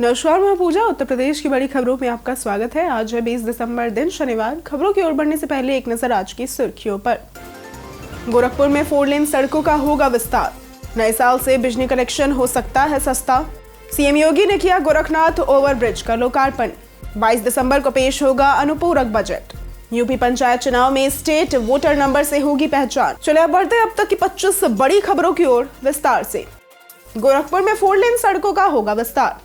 नमस्कार, मैं पूजा। उत्तर प्रदेश की बड़ी खबरों में आपका स्वागत है। आज है 20 दिसंबर, दिन शनिवार। खबरों की ओर बढ़ने से पहले एक नजर आज की सुर्खियों पर। गोरखपुर में 4 लेन सड़कों का होगा विस्तार। नए साल से बिजली कनेक्शन हो सकता है सस्ता। सीएम योगी ने किया गोरखनाथ ओवरब्रिज का लोकार्पण। 22 दिसंबर को पेश होगा अनुपूरक बजट। यूपी पंचायत चुनाव में स्टेट वोटर नंबर से होगी पहचान। चले अब बढ़ते अब तक की 25 बड़ी खबरों की ओर विस्तार से। गोरखपुर में 4 लेन सड़कों का होगा विस्तार।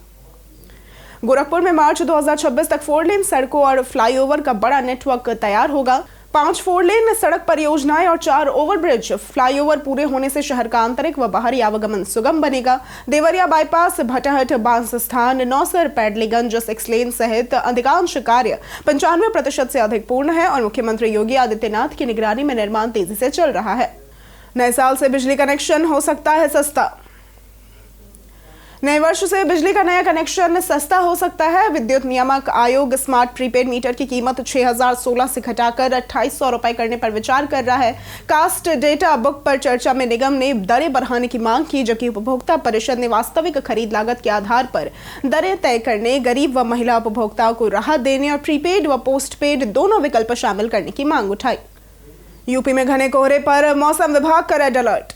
गोरखपुर में मार्च 2026 तक 4 लेन सड़कों और फ्लाईओवर का बड़ा नेटवर्क तैयार होगा। 5 4 लेन सड़क परियोजनाएं और 4 ओवरब्रिज फ्लाईओवर पूरे होने से शहर का आंतरिक व बाहरी आवागमन सुगम बनेगा। देवरिया बाईपास, भटहट, बांसस्थान, नौसर, पैडलीगंज 6 लेन सहित अधिकांश कार्य 95% से अधिक पूर्ण है और मुख्यमंत्री योगी आदित्यनाथ की निगरानी में निर्माण तेजी से चल रहा है। नए साल से बिजली कनेक्शन हो सकता है सस्ता। नए वर्ष से बिजली का नया कनेक्शन सस्ता हो सकता है। विद्युत नियामक आयोग स्मार्ट प्रीपेड मीटर की कीमत 6016 से घटाकर 2800 रुपए करने पर विचार कर रहा है। कास्ट डेटा बुक पर चर्चा में निगम ने दरें बढ़ाने की मांग की, जबकि उपभोक्ता परिषद ने वास्तविक खरीद लागत के आधार पर दरें तय करने, गरीब व महिला उपभोक्ताओं को राहत देने और प्रीपेड व पोस्टपेड दोनों विकल्प शामिल करने की मांग उठाई। यूपी में घने कोहरे पर मौसम विभाग का रेड अलर्ट।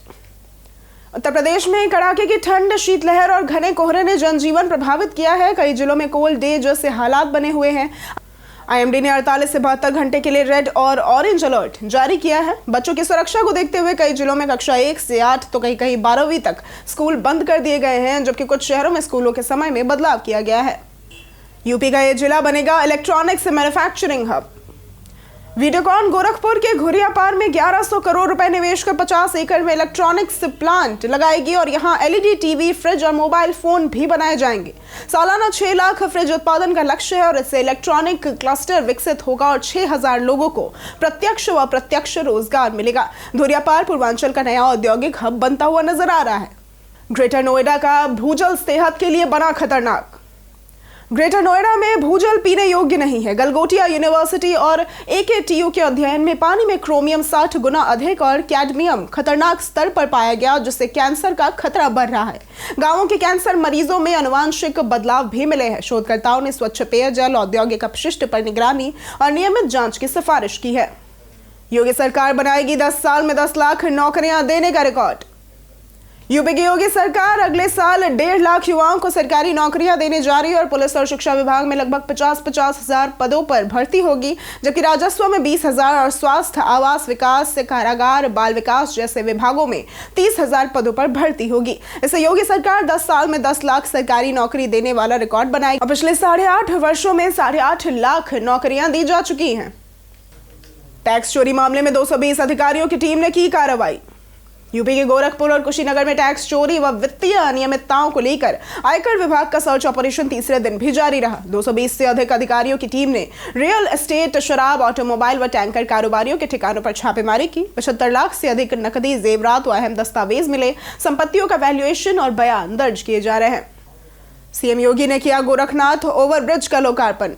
उत्तर प्रदेश में कड़ाके की ठंड, शीतलहर और घने कोहरे ने जनजीवन प्रभावित किया है। कई जिलों में कोल्ड डे जैसे हालात बने हुए हैं। आईएमडी ने 48 से 72 घंटे के लिए रेड और ऑरेंज अलर्ट जारी किया है। बच्चों की सुरक्षा को देखते हुए कई जिलों में कक्षा 1 से 8 तो कहीं 12वीं तक स्कूल बंद कर दिए गए हैं, जबकि कुछ शहरों में स्कूलों के समय में बदलाव किया गया है। यूपी का यह जिला बनेगा electronics manufacturing hub. Videocon Gorakhpur के घुरियापार में 1100 करोड़ रुपए निवेश कर 50 एकड़ में इलेक्ट्रॉनिक्स प्लांट लगाएगी और यहां एलईडी टीवी, फ्रिज और मोबाइल फोन भी बनाए जाएंगे। सालाना 6 लाख फ्रिज उत्पादन का लक्ष्य है और इससे इलेक्ट्रॉनिक क्लस्टर विकसित होगा और 6000 लोगों को प्रत्यक्ष व अप्रत्यक्ष रोजगार मिलेगा। घुरियापार पूर्वांचल का नया औद्योगिक हब बनता हुआ नजर आ रहा है। ग्रेटर नोएडा का भूजल सेहत के लिए बना खतरनाक। ग्रेटर नोएडा में भूजल पीने योग्य नहीं है। गलगोटिया यूनिवर्सिटी और एकेटीयू के अध्ययन में पानी में क्रोमियम 60 गुना अधिक और कैडमियम खतरनाक स्तर पर पाया गया, जिससे कैंसर का खतरा बढ़ रहा है। गांवों के कैंसर मरीजों में आनुवांशिक बदलाव भी मिले हैं। शोधकर्ताओं ने स्वच्छ पेयजल, औद्योगिक अपशिष्ट पर निगरानी और नियमित जांच की सिफारिश की है। योगी सरकार बनाएगी 10 साल में 10 लाख नौकरियां देने का रिकॉर्ड। यूपी की योगी सरकार अगले साल 1.5 लाख युवाओं को सरकारी नौकरियां देने जा रही है और पुलिस और शिक्षा विभाग में लगभग 50 हजार पदों पर भर्ती होगी, जबकि राजस्व में 20,000 और स्वास्थ्य, आवास विकास, कारागार, बाल विकास जैसे विभागों में 30,000 पदों पर भर्ती होगी। इससे योगी सरकार 10 साल में 10 लाख सरकारी नौकरी देने वाला रिकॉर्ड बनाएगी। पिछले 8.5 वर्षों में 8.5 लाख नौकरियां दी जा चुकी हैं। टैक्स चोरी मामले में 220 अधिकारियों की टीम ने की कार्रवाई। यूपी के गोरखपुर और कुशीनगर में टैक्स चोरी व वित्तीय अनियमितताओं को लेकर आयकर विभाग का सर्च ऑपरेशन तीसरे दिन भी जारी रहा। 220 से अधिक अधिकारियों की टीम ने रियल एस्टेट, शराब, ऑटोमोबाइल व टैंकर कारोबारियों के ठिकानों पर छापेमारी की। 75 लाख से अधिक नकदी, जेवरात व अहम दस्तावेज मिले। संपत्तियों का वैल्यूएशन और बयान दर्ज किए जा रहे हैं। सीएम योगी ने किया गोरखनाथ ओवरब्रिज का लोकार्पण।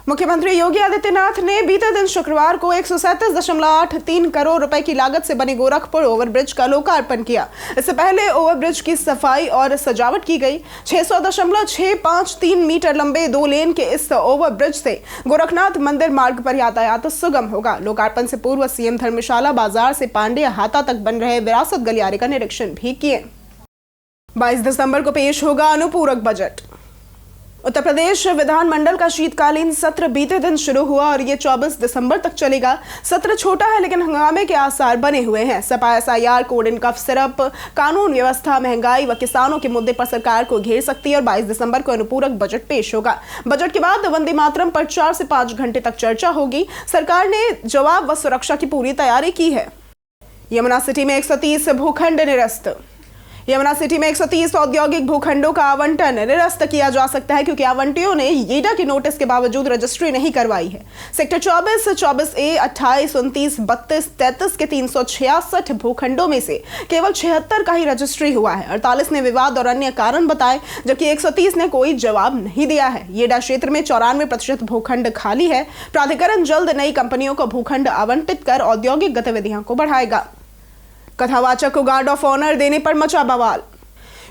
मुख्यमंत्री योगी आदित्यनाथ ने बीते दिन शुक्रवार को 137.83 करोड़ रुपए की लागत से बने गोरखपुर ओवरब्रिज का लोकार्पण किया। इससे पहले ओवरब्रिज की सफाई और सजावट की गई। 600.653 मीटर लंबे 2 लेन के इस ओवरब्रिज से गोरखनाथ मंदिर मार्ग पर यातायात सुगम होगा। लोकार्पण से पूर्व सीएम धर्मशाला बाजार से पांडे हाता तक बन रहे विरासत गलियारे का निरीक्षण भी किए। 22 दिसंबर को पेश होगा अनुपूरक बजट। उत्तर प्रदेश विधानमंडल का शीतकालीन सत्र बीते दिन शुरू हुआ और ये 24 दिसंबर तक चलेगा। सत्र छोटा है लेकिन हंगामे के आसार बने हुए हैं। Sapa SIR, code and cough syrup, कानून व्यवस्था, महंगाई व किसानों के मुद्दे पर सरकार को घेर सकती है और 22 दिसंबर को अनुपूरक बजट पेश होगा। बजट के बाद वंदे मातरम पर 4 से 5 घंटे तक चर्चा होगी। सरकार ने जवाब व सुरक्षा की पूरी तैयारी की है। यमुना सिटी में 130 भूखंड निरस्त। यमुना सिटी में 130 औद्योगिक भूखंडों का आवंटन निरस्त किया जा सकता है क्योंकि आवंटियों ने येडा के नोटिस के बावजूद रजिस्ट्री नहीं करवाई है। सेक्टर 24, 24A, 28, 29, 32, 33 के 366 भूखंडों में से केवल 76 का ही रजिस्ट्री हुआ है। 48 ने विवाद और अन्य कारण बताए, जबकि 130 ने कोई जवाब नहीं दिया है। येडा क्षेत्र में 94% भूखंड खाली है। प्राधिकरण जल्द नई कंपनियों को भूखंड आवंटित कर औद्योगिक गतिविधियों को बढ़ाएगा। कथावाचक को गार्ड ऑफ ऑनर देने पर मचा बवाल।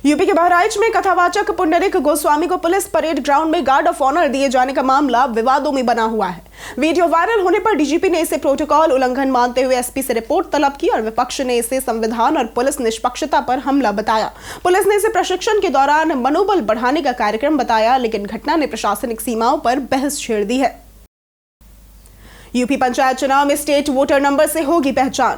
यूपी के बहराइच में कथावाचक पुंडरीक गोस्वामी को पुलिस परेड ग्राउंड में गार्ड ऑफ ऑनर दिए जाने का मामला विवादों में बना हुआ है। वीडियो वायरल होने पर डीजीपी ने इसे प्रोटोकॉल उल्लंघन मानते हुए एसपी से रिपोर्ट तलब की और विपक्ष ने इसे संविधान और पुलिस निष्पक्षता पर हमला बताया। पुलिस ने इसे प्रशिक्षण के दौरान मनोबल बढ़ाने का कार्यक्रम बताया, लेकिन घटना ने प्रशासनिक सीमाओं पर बहस छेड़ दी है। यूपी पंचायत चुनाव में स्टेट वोटर नंबर से होगी पहचान।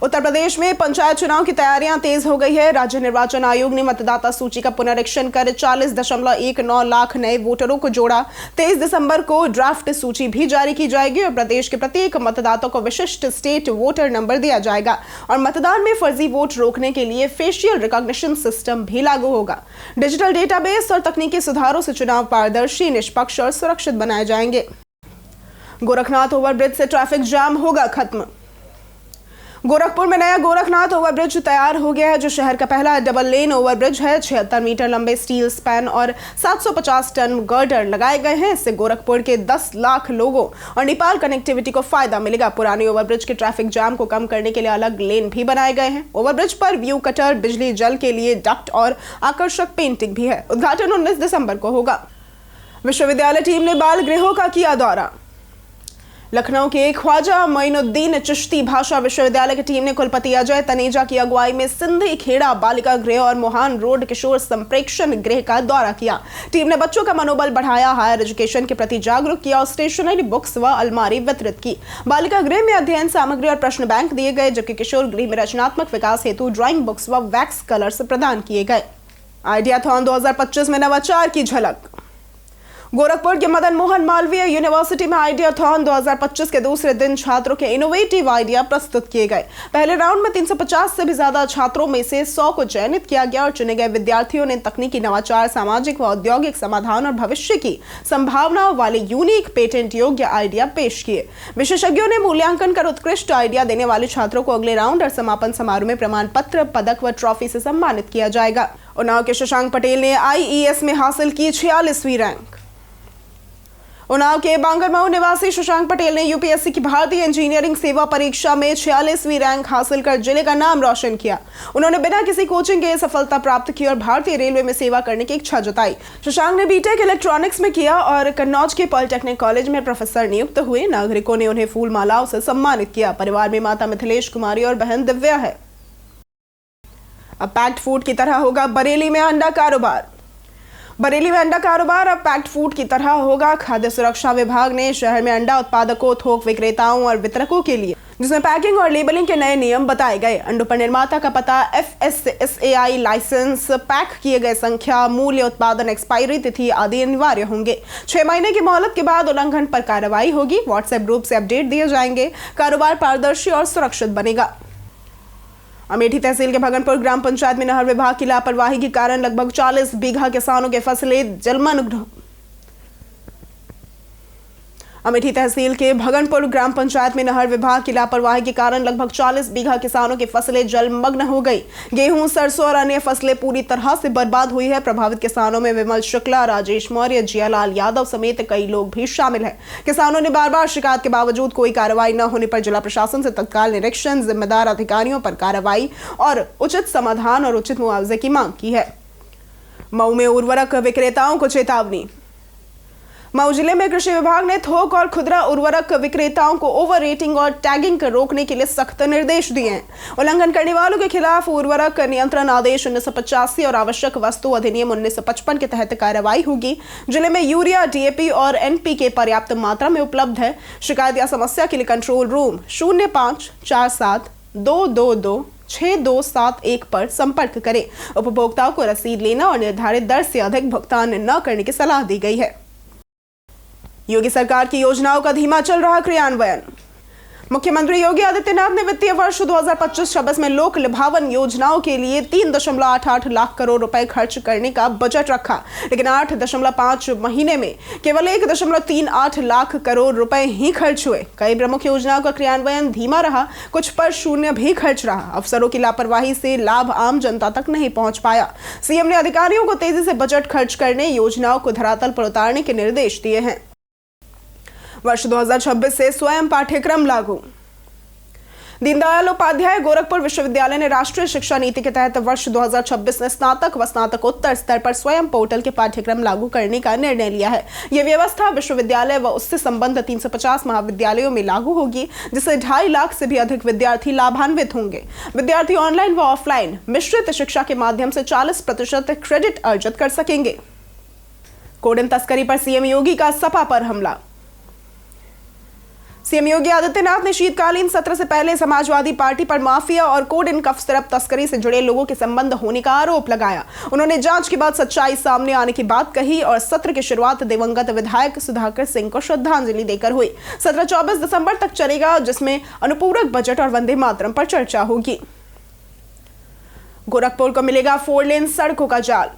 उत्तर प्रदेश में पंचायत चुनाव की तैयारियां तेज हो गई है। राज्य निर्वाचन आयोग ने मतदाता सूची का पुनरीक्षण कर 40.19 लाख नए वोटरों को जोड़ा। 23 दिसंबर को ड्राफ्ट सूची भी जारी की जाएगी और प्रदेश के प्रत्येक मतदाता को विशिष्ट स्टेट वोटर नंबर दिया जाएगा और मतदान में फर्जी वोट रोकने के लिए फेशियल रिकॉग्निशन सिस्टम भी लागू होगा। डिजिटल डेटाबेस और तकनीकी सुधारों से चुनाव पारदर्शी, निष्पक्ष और सुरक्षित बनाए जाएंगे। गोरखनाथ ओवरब्रिज से ट्रैफिक जाम होगा खत्म। गोरखपुर में नया गोरखनाथ ओवरब्रिज तैयार हो गया है, जो शहर का पहला डबल लेन ओवरब्रिज है। 76 मीटर लंबे स्टील स्पैन और 750 टन गर्डर लगाए गए हैं। इससे गोरखपुर के 10 लाख लोगों और नेपाल कनेक्टिविटी को फायदा मिलेगा। पुराने ओवरब्रिज के ट्रैफिक जाम को कम करने के लिए अलग लेन भी बनाए गए हैं। ओवरब्रिज पर व्यू कटर, बिजली जल के लिए डक्ट और आकर्षक पेंटिंग भी है। उद्घाटन 19 दिसंबर को होगा। विश्वविद्यालय टीम ने बाल गृहों का किया दौरा। लखनऊ के ख्वाजा मोइनुद्दीन चिश्ती भाषा विश्वविद्यालय की टीम ने कुलपति अजय तनेजा की अगुवाई में सिंधी खेड़ा बालिका गृह और मोहान रोड किशोर संप्रेक्षण गृह का दौरा किया। टीम ने बच्चों का मनोबल बढ़ाया, हायर एजुकेशन के प्रति जागरूक किया और स्टेशनरी बुक्स व अलमारी वितरित की। बालिका गृह में अध्ययन सामग्री और प्रश्न बैंक दिए गए, जबकि किशोर गृह में रचनात्मक विकास हेतु ड्राइंग बुक्स व वैक्स कलर्स प्रदान किए गए। आइडियाथॉन 2025 में नवाचार की झलक। गोरखपुर के मदन मोहन मालवीय यूनिवर्सिटी में आइडियाथॉन 2025 के दूसरे दिन छात्रों के इनोवेटिव आइडिया प्रस्तुत किए गए। पहले राउंड में 350 से भी ज्यादा छात्रों में से 100 को चयनित किया गया और चुने गए विद्यार्थियों ने तकनीकी नवाचार, सामाजिक व औद्योगिक समाधान और भविष्य की संभावनाओं वाले यूनिक पेटेंट योग्य आइडिया पेश किए। विशेषज्ञों ने मूल्यांकन कर उत्कृष्ट आइडिया देने वाले छात्रों को अगले राउंड और समापन समारोह में प्रमाण पत्र, पदक व ट्रॉफी से सम्मानित किया जाएगा। उन्नाव के शशांक पटेल ने IES में हासिल की 46वीं रैंक। उन्नाव के बांगरमऊ निवासी शशांक पटेल ने यूपीएससी की भारतीय इंजीनियरिंग सेवा परीक्षा में 46वीं रैंक हासिल कर जिले का नाम रोशन किया। उन्होंने बिना किसी कोचिंग के सफलता प्राप्त की और भारतीय रेलवे में सेवा करने की इच्छा जताई। शशांक ने बीटेक इलेक्ट्रॉनिक्स में किया और कन्नौज के पॉलिटेक्निक कॉलेज में प्रोफेसर नियुक्त हुए। नागरिकों ने उन्हें फूल मालाओं से सम्मानित किया। परिवार में माता मिथिलेश कुमारी और बहन दिव्या है। अब पैक्ड फूड की तरह होगा बरेली में अंडा कारोबार। बरेली में अंडा कारोबार अब पैक्ड फूड की तरह होगा। खाद्य सुरक्षा विभाग ने शहर में अंडा उत्पादकों, थोक विक्रेताओं और वितरकों के लिए जिसमें पैकिंग और लेबलिंग के नए नियम बताए गए। अंडों पर निर्माता का पता, FSSAI लाइसेंस, पैक किए गए संख्या, मूल्य, उत्पादन एक्सपायरी तिथि आदि अनिवार्य होंगे। 6 महीने की मोहलत के बाद उल्लंघन पर कार्रवाई होगी। व्हाट्सएप ग्रुप से अपडेट दिए जाएंगे। कारोबार पारदर्शी और सुरक्षित बनेगा। अमेठी तहसील के भगनपुर ग्राम पंचायत में नहर विभाग की लापरवाही के कारण लगभग 40 बीघा किसानों के फसलें जलमग्न। अमेठी तहसील के भगनपुर ग्राम पंचायत में नहर विभाग की लापरवाही के कारण लगभग 40 बीघा किसानों की फसलें जलमग्न हो गई। गेहूं, सरसों और अन्य फसलें पूरी तरह से बर्बाद हुई है। प्रभावित किसानों में विमल शुक्ला, राजेश मौर्य, जियालाल यादव समेत कई लोग भी शामिल हैं। किसानों ने बार बार शिकायत के बावजूद कोई कार्रवाई न होने पर जिला प्रशासन से तत्काल निरीक्षण, जिम्मेदार अधिकारियों पर कार्रवाई और उचित समाधान और उचित मुआवजे की मांग की है। मऊ में उर्वरक विक्रेताओं को चेतावनी। मऊ जिले में कृषि विभाग ने थोक और खुदरा उर्वरक विक्रेताओं को ओवर रेटिंग और टैगिंग रोकने के लिए सख्त निर्देश दिए हैं। उल्लंघन करने वालों के खिलाफ उर्वरक नियंत्रण आदेश 1985 और आवश्यक वस्तु अधिनियम 1955 के तहत कार्रवाई होगी। जिले में यूरिया, DAP और NPK पर्याप्त मात्रा में उपलब्ध है। शिकायत या समस्या के लिए कंट्रोल रूम 0547-222-6271 पर संपर्क करें। उपभोक्ताओं को रसीद लेना और निर्धारित दर से अधिक भुगतान न करने की सलाह दी गई है। योगी सरकार की योजनाओं का धीमा चल रहा क्रियान्वयन। मुख्यमंत्री योगी आदित्यनाथ ने वित्तीय वर्ष 2025-26 में लोक लुभावन योजनाओं के लिए 3.88 लाख करोड़ रुपए खर्च करने का बजट रखा, लेकिन 8.5 महीने में केवल 1.38 लाख करोड़ रुपए ही खर्च हुए। कई प्रमुख योजनाओं का क्रियान्वयन धीमा रहा, कुछ पर शून्य भी खर्च रहा। अफसरों की लापरवाही से लाभ आम जनता तक नहीं पहुंच पाया। सीएम ने अधिकारियों को तेजी से बजट खर्च करने, योजनाओं को धरातल पर उतारने के निर्देश दिए हैं। वर्ष 2026 से स्वयं पाठ्यक्रम लागू। दीनदयाल उपाध्याय गोरखपुर विश्वविद्यालय ने राष्ट्रीय शिक्षा नीति के तहत वर्ष 2026 में स्नातक व स्नातकोत्तर स्तर पर स्वयं पोर्टल के पाठ्यक्रम लागू करने का निर्णय लिया है। यह व्यवस्था विश्वविद्यालय व उससे संबद्ध 350 महाविद्यालयों में लागू होगी, जिससे 2.5 लाख से भी अधिक विद्यार्थी लाभान्वित होंगे। विद्यार्थी ऑनलाइन व ऑफलाइन मिश्रित शिक्षा के माध्यम से 40% क्रेडिट अर्जित कर सकेंगे। कोडिन तस्करी पर सीएम योगी का सपा पर हमला। सीएम योगी आदित्यनाथ ने शीतकालीन सत्र से पहले समाजवादी पार्टी पर माफिया और कोडिन कफ सिरप तस्करी से जुड़े लोगों के संबंध होने का आरोप लगाया। उन्होंने जांच के बाद सच्चाई सामने आने की बात कही और सत्र की शुरुआत दिवंगत विधायक सुधाकर सिंह को श्रद्धांजलि देकर हुई। सत्र 24 दिसंबर तक चलेगा, जिसमें अनुपूरक बजट और वंदे मातरम पर चर्चा होगी। गोरखपुर को मिलेगा 4 लेन सड़कों का जाल।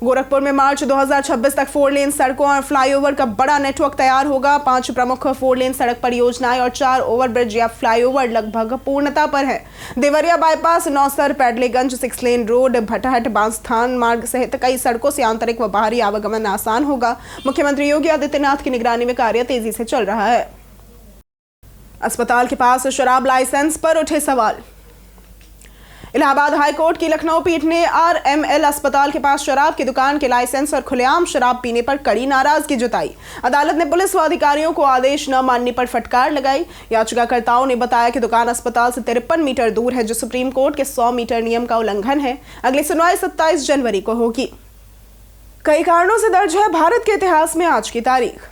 गोरखपुर में मार्च 2026 तक 4 लेन सड़कों और फ्लाईओवर का बड़ा नेटवर्क तैयार होगा। 5 प्रमुख 4 लेन सड़क परियोजनाएं और 4 ओवरब्रिज या फ्लाईओवर लगभग पूर्णता पर है। Deoria bypass, Nausar, Padleganj 6 lane road, Bhathat Bansthan मार्ग सहित कई सड़कों से आंतरिक व बाहरी आवागमन आसान होगा। मुख्यमंत्री योगी आदित्यनाथ की निगरानी में कार्य तेजी से चल रहा है। अस्पताल के पास शराब लाइसेंस पर उठे सवाल। इलाहाबाद हाईकोर्ट की लखनऊ पीठ ने आरएमएल अस्पताल के पास शराब की दुकान के लाइसेंस और खुलेआम शराब पीने पर कड़ी नाराजगी जताई। अदालत ने पुलिस व अधिकारियों को आदेश न मानने पर फटकार लगाई। याचिकाकर्ताओं ने बताया कि दुकान अस्पताल से 53 मीटर दूर है, जो सुप्रीम कोर्ट के 100 मीटर नियम का उल्लंघन है। अगली सुनवाई 27 जनवरी को होगी। कई कारणों से दर्ज है भारत के इतिहास में आज की तारीख।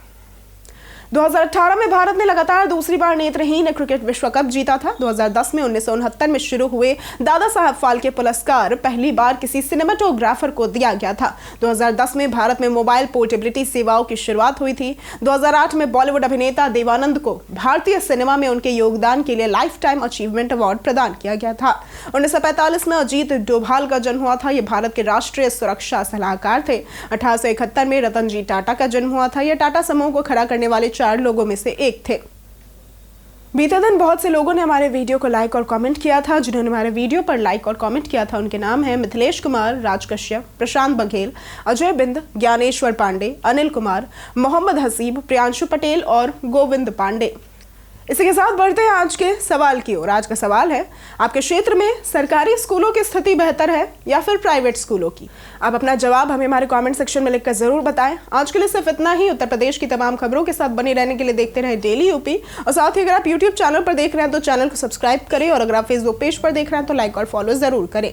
2018 में भारत ने लगातार दूसरी बार नेत्रहीन क्रिकेट विश्व कप जीता था। 2010 में 1969 में शुरू हुए दादा साहब फाल्के पुरस्कार पहली बार किसी सिनेमेटोग्राफर को दिया गया था। 2010 में भारत में मोबाइल पोर्टेबिलिटी सेवाओं की शुरुआत हुई थी। 2008 में बॉलीवुड अभिनेता देवानंद को भारतीय सिनेमा में उनके योगदान के लिए लाइफ टाइम अचीवमेंट अवार्ड प्रदान किया गया था। 1945 में अजीत डोभाल का जन्म हुआ था। ये भारत के राष्ट्रीय सुरक्षा सलाहकार थे। 1871 में रतन जी टाटा का जन्म हुआ था। यह टाटा समूह को खड़ा करने वाले 4 लोगों में से एक थे। बीते दिन बहुत से लोगों ने हमारे वीडियो को लाइक और कमेंट किया था। जिन्होंने हमारे वीडियो पर लाइक और कमेंट किया था उनके नाम हैं मिथिलेश कुमार, राज कश्यप, प्रशांत बघेल, अजय बिंद, ज्ञानेश्वर पांडे, अनिल कुमार, मोहम्मद हसीब, प्रियांशु पटेल और गोविंद पांडे। इसी के साथ बढ़ते हैं आज के सवाल की ओर। आज का सवाल है, आपके क्षेत्र में सरकारी स्कूलों की स्थिति बेहतर है या फिर प्राइवेट स्कूलों की? आप अपना जवाब हमें हमारे कमेंट सेक्शन में लिखकर जरूर बताएं। आज के लिए सिर्फ इतना ही। उत्तर प्रदेश की तमाम खबरों के साथ बने रहने के लिए देखते रहे डेली यूपी। और साथ ही अगर आप यूट्यूब चैनल पर देख रहे हैं तो चैनल को सब्सक्राइब करें, और अगर आप फेसबुक पेज पर देख रहे हैं तो लाइक और फॉलो जरूर करें।